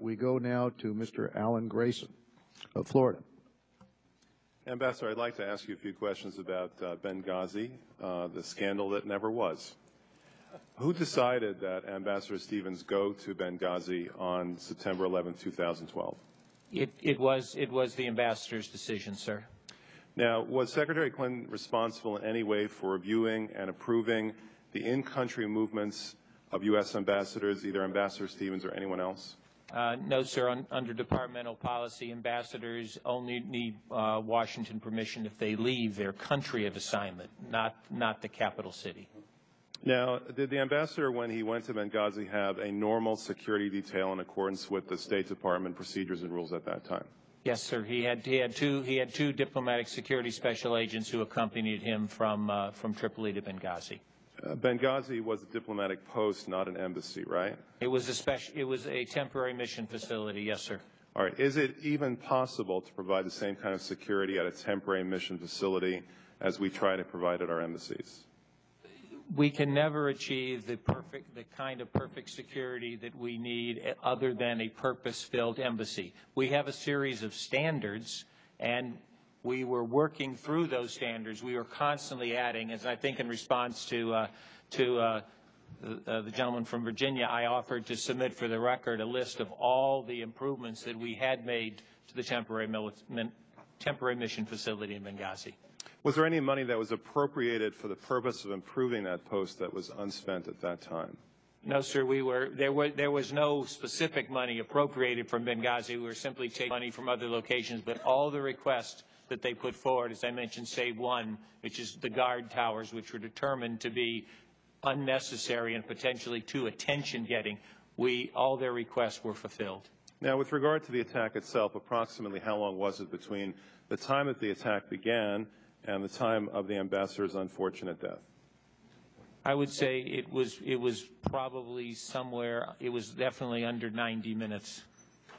we go now to Mr. Alan Grayson of Florida. Ambassador, I'd like to ask you a few questions about Benghazi, the scandal that never was. Who decided that Ambassador Stevens go to Benghazi on September 11, 2012? It was the ambassador's decision, sir. Now, was Secretary Clinton responsible in any way for reviewing and approving the in-country movements of U.S. ambassadors, either Ambassador Stevens or anyone else? No, sir. Under departmental policy, ambassadors only need Washington permission if they leave their country of assignment, not the capital city. Now, did the ambassador, when he went to Benghazi, have a normal security detail in accordance with the State Department procedures and rules at that time? Yes, sir. He had two diplomatic security special agents who accompanied him from Tripoli to Benghazi. Benghazi was a diplomatic post, not an embassy, right? It was a temporary mission facility. Yes, sir. All right. Is it even possible to provide the same kind of security at a temporary mission facility as we try to provide at our embassies? We can never achieve the kind of perfect security that we need other than a purpose-filled embassy. We have a series of standards, and we were working through those standards. We were constantly adding, as I think in response to the gentleman from Virginia, I offered to submit for the record a list of all the improvements that we had made to the temporary mission facility in Benghazi. Was there any money that was appropriated for the purpose of improving that post that was unspent at that time? No, sir. There was no specific money appropriated from Benghazi. We were simply taking money from other locations, but all the requests that they put forward, as I mentioned, save one, which is the guard towers, which were determined to be unnecessary and potentially too attention-getting, all their requests were fulfilled. Now, with regard to the attack itself, approximately how long was it between the time that the attack began and the time of the ambassador's unfortunate death? I would say it was probably somewhere, it was definitely under 90 minutes.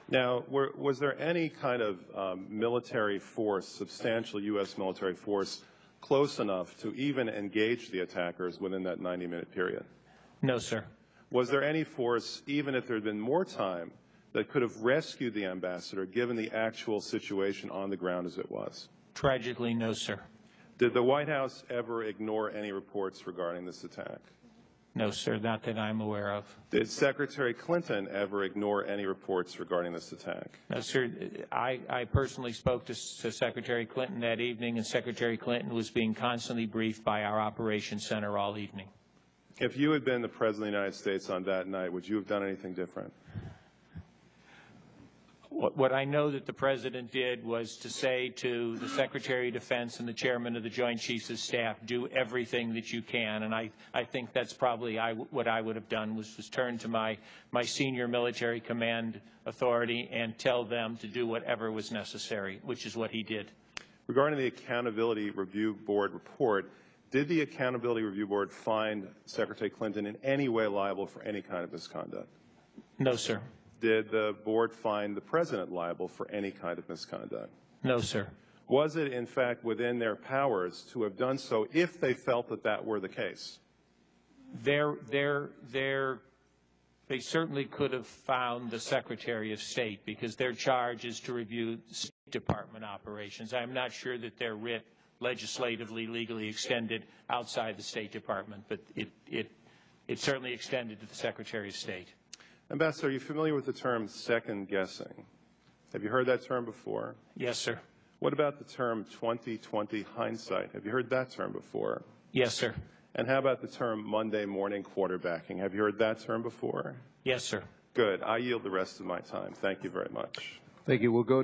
Now, was there any kind of military force, substantial U.S. military force, close enough to even engage the attackers within that 90-minute period? No, sir. Was there any force, even if there had been more time, that could have rescued the ambassador given the actual situation on the ground as it was? Tragically, no, sir. Did the White House ever ignore any reports regarding this attack? No, sir, not that I'm aware of. Did Secretary Clinton ever ignore any reports regarding this attack? No, sir. I personally spoke to Secretary Clinton that evening, and Secretary Clinton was being constantly briefed by our operations center all evening. If you had been the President of the United States on that night, would you have done anything different? What I know that the President did was to say to the Secretary of Defense and the Chairman of the Joint Chiefs of Staff, do everything that you can. And I think that's probably what I would have done, was turn to my senior military command authority and tell them to do whatever was necessary, which is what he did. Regarding the Accountability Review Board report, did the Accountability Review Board find Secretary Clinton in any way liable for any kind of misconduct? No, sir. Did the board find the President liable for any kind of misconduct? No, sir. Was it, in fact, within their powers to have done so if they felt that that were the case? They certainly could have found the Secretary of State, because their charge is to review State Department operations. I'm not sure that their writ legislatively, legally extended outside the State Department, but it certainly extended to the Secretary of State. Ambassador, are you familiar with the term second-guessing? Have you heard that term before? Yes, sir. What about the term 20/20 hindsight? Have you heard that term before? Yes, sir. And how about the term Monday morning quarterbacking? Have you heard that term before? Yes, sir. Good. I yield the rest of my time. Thank you very much. Thank you. We'll go